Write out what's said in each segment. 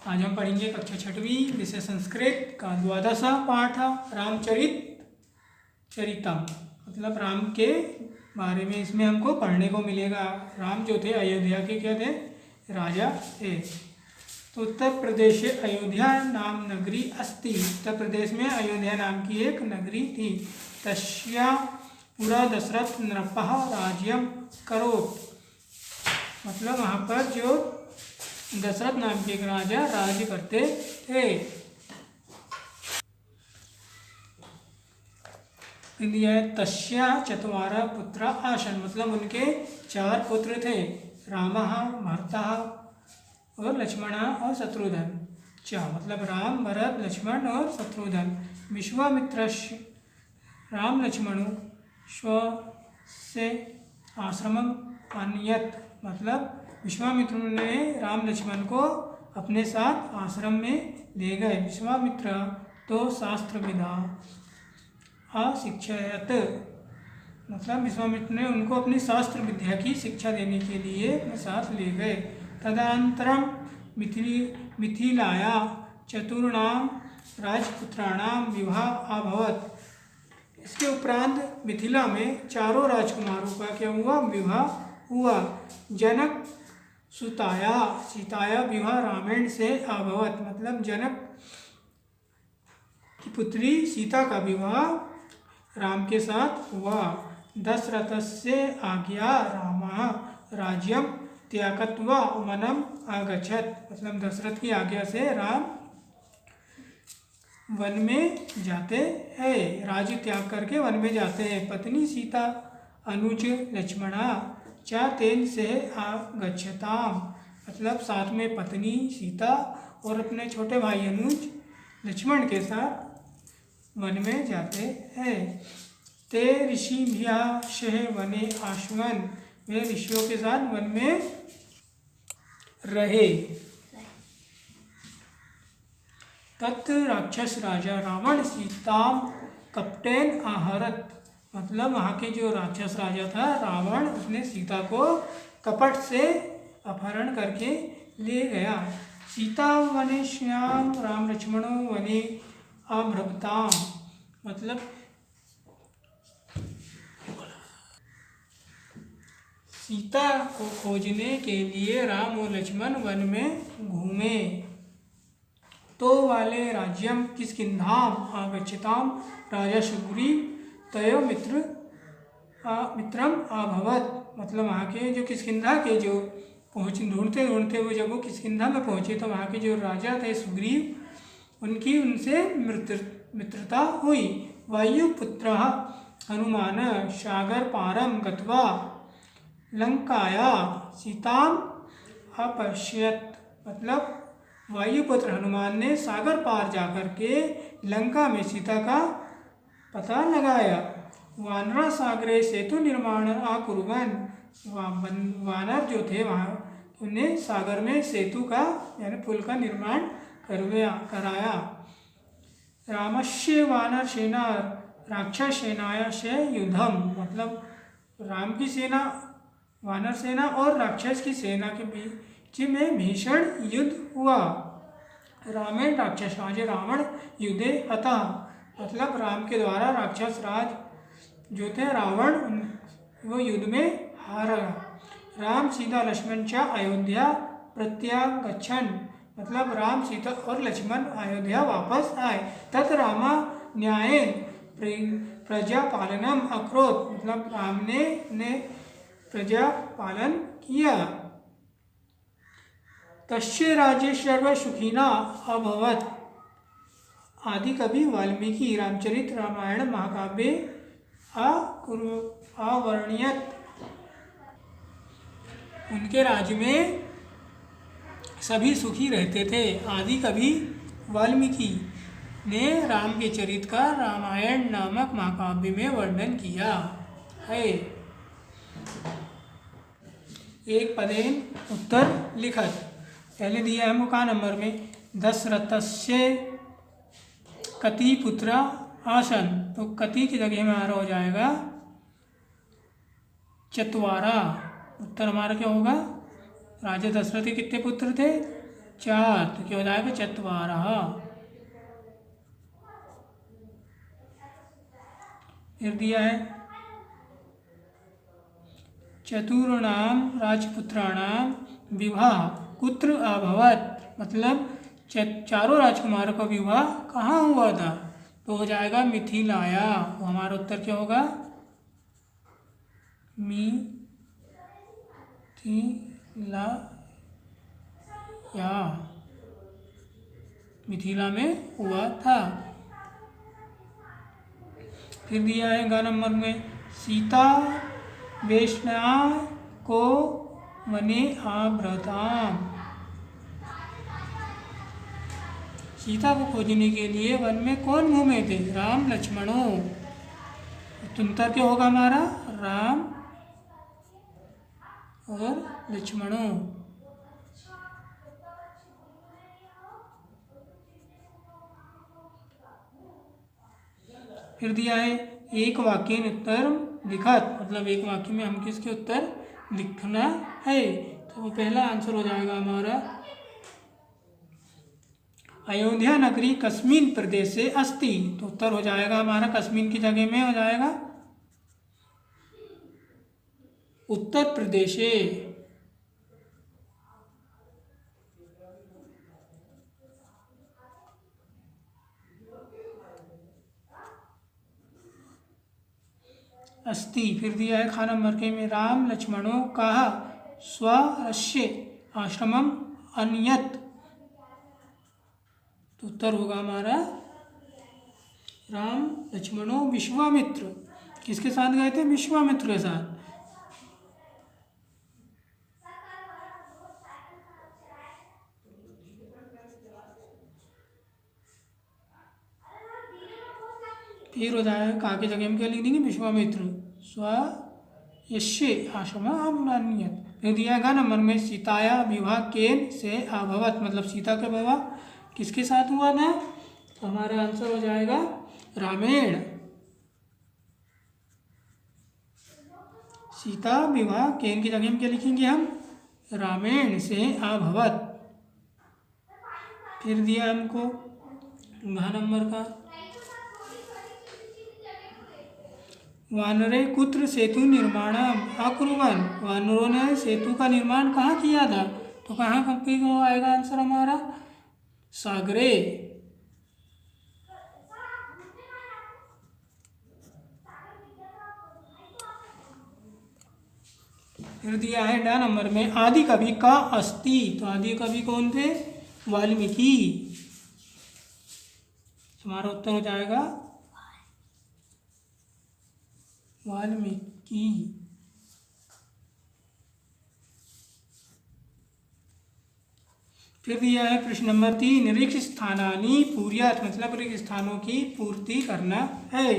आज हम पढ़ेंगे कक्षा छठवीं विषय संस्कृत का 12वां पाठ रामचरितम, मतलब राम के बारे में इसमें हमको पढ़ने को मिलेगा। राम जो थे अयोध्या के क्या थे, राजा थे। तो उत्तर प्रदेश अयोध्या नाम नगरी अस्ति, उत्तर प्रदेश में अयोध्या नाम की एक नगरी थी। तस्या पुरा दशरथ नृपः राज्यम करोत्, मतलब वहाँ पर जो दशरथ नाम के एक राजा राज्य करते थे। तस्या चत्वारः पुत्रा आसन, मतलब उनके 4 पुत्र थे। रामः, भरतः और लक्ष्मणः और शत्रुघ्न। मतलब राम, भरत, लक्ष्मण और शत्रुघ्न। विश्वामित्रस्य राम लक्ष्मणौ स्वस्य आश्रमम् अनयत्, मतलब विश्वामित्र ने राम लक्ष्मण को अपने साथ आश्रम में ले गए। विश्वामित्र तो शास्त्रविदा अशिक्षयत्, मतलब विश्वामित्र ने उनको अपनी शास्त्र विद्या की शिक्षा देने के लिए अपने साथ ले गए। तदनन्तरं मिथिलाया चतुर्णाम राजपुत्राणाम विवाह अभवत्, इसके उपरांत मिथिला में 4 राजकुमारों का क्या हुआ, विवाह हुआ। जनक सुताया सीताया विवाह रामायण से अभवत्, मतलब जनक की पुत्री सीता का विवाह राम के साथ हुआ। दशरथस्य आज्ञा रामः राज्यम त्यागत्वा वनम आगच्छत्, मतलब दशरथ की आज्ञा से राम वन में जाते हैं, राज्य त्याग करके वन में जाते हैं। पत्नी सीता अनुज लक्ष्मणा च तेन से आगच्छताम, मतलब साथ में पत्नी सीता और अपने छोटे भाई अनुज लक्ष्मण के साथ वन में जाते हैं। ते ऋषिभ्यः सह वने आश्वन, वे ऋषियों के साथ वन में रहे। तत् राक्षस राजा रावण सीताम कपटेन आहरत, मतलब वहाँ के जो राक्षस राजा था रावण, उसने सीता को कपट से अपहरण करके ले गया। सीता वने श्याम राम लक्ष्मणो वने अभ्रवताम, मतलब सीता को खोजने के लिए राम और लक्ष्मण वन में घूमे। तो वाले राज्यम किष्किंधाम आगच्छताम राजा सुग्रीव तयो मित्रम अभवत, मतलब वहाँ के जो किष्किंधा के जो ढूंढते वो जब वो किष्किंधा में पहुँचे तो वहाँ के जो राजा थे सुग्रीव, उनकी उनसे मित्रता हुई। वायुपुत्रः हनुमान सागर पारम गत्वा लंकाया सीताम अपश्यत, मतलब वायुपुत्र हनुमान ने सागर पार जाकर के लंका में सीता का पता लगाया। वानर सागरे सेतु निर्माण अकुर्वन्, वानर जो थे वहाँ उन्हें सागर में सेतु का यानी पुल का निर्माण कराया। रामस्य वानर सेना राक्षस सेनाया से युद्धम, मतलब राम की सेना, वानर सेना और राक्षस की सेना के बीच में भीषण युद्ध हुआ। रामेण राक्षस राज रावण युद्धे अतः, मतलब राम के द्वारा राक्षस राज जो थे रावण वो युद्ध में हारा। राम सीता लक्ष्मण च अयोध्या प्रत्यागच्छन्, मतलब राम सीता और लक्ष्मण अयोध्या वापस आए। तत् रामा न्यायेन प्रजा पालनम अकरोत्, मतलब राम ने प्रजा पालन किया। तस्य राज्य सर्व सुखिना अभवत्, आदि कवि वाल्मीकि रामचरित रामायण महाकाव्य अवर्ण्यत, उनके राज्य में सभी सुखी रहते थे। आदि कवि वाल्मीकि ने राम के चरित्र का रामायण नामक महाकाव्य में वर्णन किया है। एक पदेन उत्तर लिखत, पहले दिया है हमको नंबर में दशरथस्य कति पुत्रा आसन, तो कति की जगह में आ रहा हो जाएगा चत्वारा। उत्तर हमारा क्या होगा, राजा दशरथ के कितने पुत्र थे, 4, तो क्या हो जाएगा 4। फिर दिया है चतुर्णाम राजपुत्राणाम विवाह कुत्र अभवत, मतलब चारों राजकुमारों का विवाह कहाँ हुआ था, तो हो जाएगा मिथिलाया। तो हमारा उत्तर क्या होगा, मिथिला में हुआ था। फिर दिया है ग नंबर में सीता वैष्णवा को वने आभ्रताम, सीता को खोजने के लिए वन में कौन घूमे थे, राम लक्ष्मणों। तो उत्तर क्या होगा हमारा, राम और लक्ष्मणों। फिर दिया है एक वाक्य उत्तर लिखत, मतलब एक वाक्य में हम किसके उत्तर लिखना है। तो वो पहला आंसर हो जाएगा हमारा अयोध्या नगरी कस्मिन प्रदेश से अस्ति, तो उत्तर हो जाएगा हमारा कस्मिन की जगह में हो जाएगा उत्तर प्रदेश। अस्ति। फिर दिया है खा नंबर के में राम लक्ष्मणों का स्वस्य आश्रमम अनियत, तो उत्तर होगा हमारा राम लक्ष्मणों विश्वामित्र, किसके साथ गए थे, विश्वामित्र के साथ। फिर हो जाएगा का की जगह में क्या लिख देंगे, विश्वामित्र स्वयस्य आश्रम अनियत। फिर दिया गया नंबर में सीताया विवाह केन से अभवत, मतलब सीता का विवाह किसके साथ हुआ था, तो हमारा आंसर हो जाएगा रामेण। सीता विवाह केन की जगह में क्या लिखेंगे हम, रामेण से अभवत। फिर दिया हमको घ नंबर का वानरे कुत्र सेतु निर्माणम अकुर्वन्, वानरों ने सेतु का निर्माण कहाँ किया था, तो कहाँ को आएगा आंसर हमारा, सागरे। फिर दिया है डा नंबर में आदि कवि का अस्ति, तो आदि कवि कौन थे, वाल्मीकि। हमारा उत्तर हो जाएगा वाल्मीकि। फिर दिया है प्रश्न नंबर 3 रिक्त स्थानानि पूर्यात्, मतलब रिक्त स्थानों की पूर्ति करना है।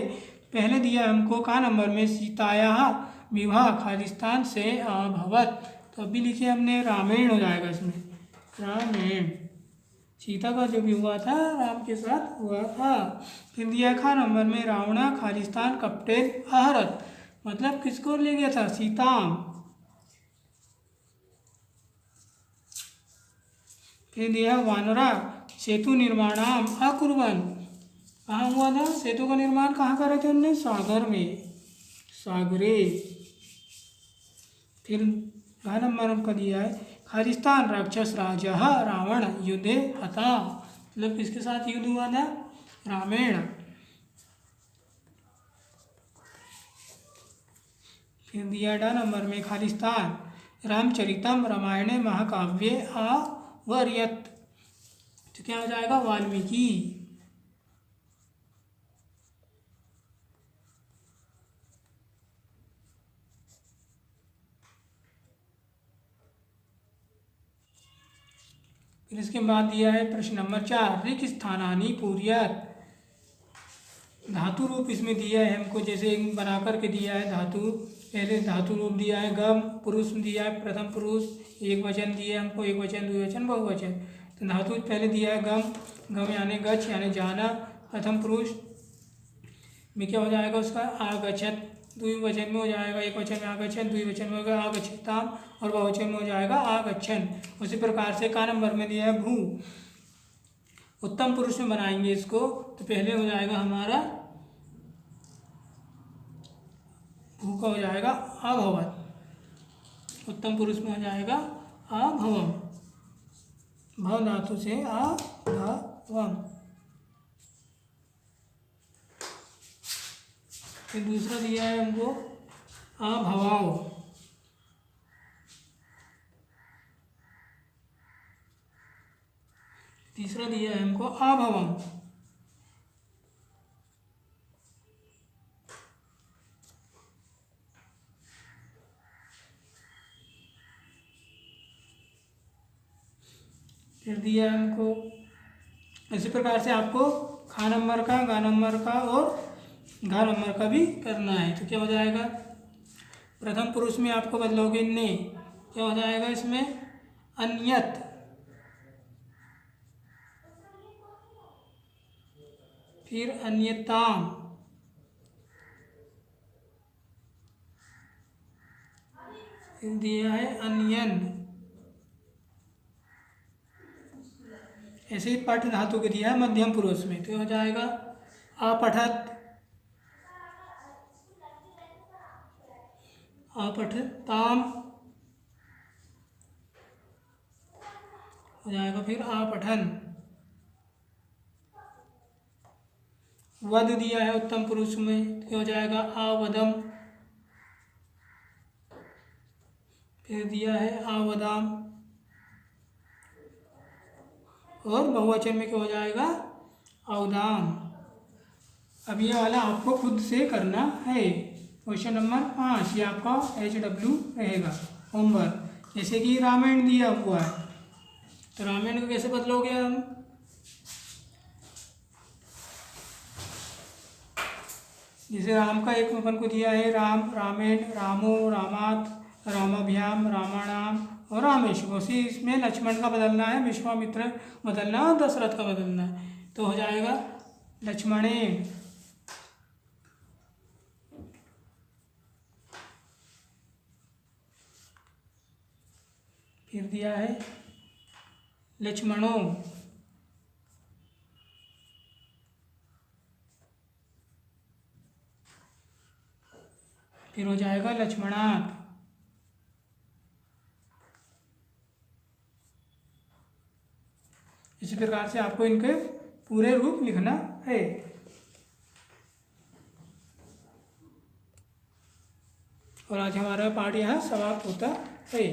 पहले दिया हमको का नंबर में सीताया विवाह खालिस्तान से अभवत, तो अभी लिखे हमने रामायण हो जाएगा इसमें, रामायण। सीता का जो विवाह था राम के साथ हुआ था। फिर दिया खा नंबर में रावणा खालिस्तान कप्टेन आहरत, मतलब किसको ले गया था, सीताम। फिर दिया वानरा सेतु निर्माणाम अकुर्वन्, कहाँ हुआ था, सेतु का निर्माण कहाँ करा थे उन्होंने, सागर में, सागरे। फिर घ नंबर का दिया है खालिस्तान राक्षस राजा रावण युद्धे हता, मतलब किसके साथ युद्ध हुआ था, रामायण। फिर दिया डा नंबर में खालिस्तान रामचरितम रामायण महाकाव्य आवर्यत, तो क्या हो जाएगा, वाल्मीकि। फिर इसके बाद दिया है प्रश्न नंबर 4 रिक्त स्थानानि पूर्यात्, धातु रूप इसमें दिया है हमको, जैसे बना करके दिया है धातु, पहले धातु रूप दिया है गम, पुरुष दिया है प्रथम पुरुष, एक वचन दिया है हमको, एक वचन द्विवचन बहुवचन। तो धातु पहले दिया है गम, गम यानी गच्छ यानी जाना, प्रथम पुरुष में क्या हो जाएगा उसका आगच्छत, द्विवचन में हो जाएगा, एक वचन में आगच्छन्, द्विवचन में होगा आगच्छताम और बहुवचन में हो जाएगा आगच्छन्। उसी प्रकार से का नंबर में दिया है भू। उत्तम पुरुष में बनाएंगे इसको तो पहले हो जाएगा हमारा भू का हो जाएगा अभवत्। उत्तम पुरुष में हो जाएगा अभवम, भव धातु से अभवम। फिर दूसरा दिया है हमको अभवाओ, तीसरा दिया है हमको अभवम। फिर दिया है हमको, इसी प्रकार से आपको खा नंबर का, गा नंबर का और घा नंबर का भी करना है। तो क्या हो जाएगा, प्रथम पुरुष में आपको बदलोगे ने, क्या हो जाएगा इसमें अन्यत, फिर अन्यताम, फिर दिया है अन्यन। ऐसे ही पठ धातु को दिया है मध्यम पुरुष में, तो हो जाएगा अपठत, अपठताम हो जाएगा, फिर अपठन। वध दिया है उत्तम पुरुष में, तो हो जाएगा आवदम, फिर दिया है आवदाम और बहुवचन में क्या हो जाएगा अवदाम। अब ये वाला आपको खुद से करना है। क्वेश्चन नंबर 5 ये आपका HW रहेगा होमवर्क। जैसे कि रामायण दिया हुआ है तो रामायण को कैसे बदलोगे हम, जैसे राम का एक अपन को दिया है राम, रामेण, रामो, रामात, रामाभ्याम, रामाणाम और रामेश्वर। उसी इसमें लक्ष्मण का बदलना है, विश्वामित्र बदलना है और दशरथ का बदलना है, तो हो जाएगा लक्ष्मणेन। फिर दिया है लक्ष्मणो, फिर हो जाएगा लक्ष्मणात्। इसी प्रकार से आपको इनके पूरे रूप लिखना है। और आज हमारा पाठ यहाँ समाप्त होता है।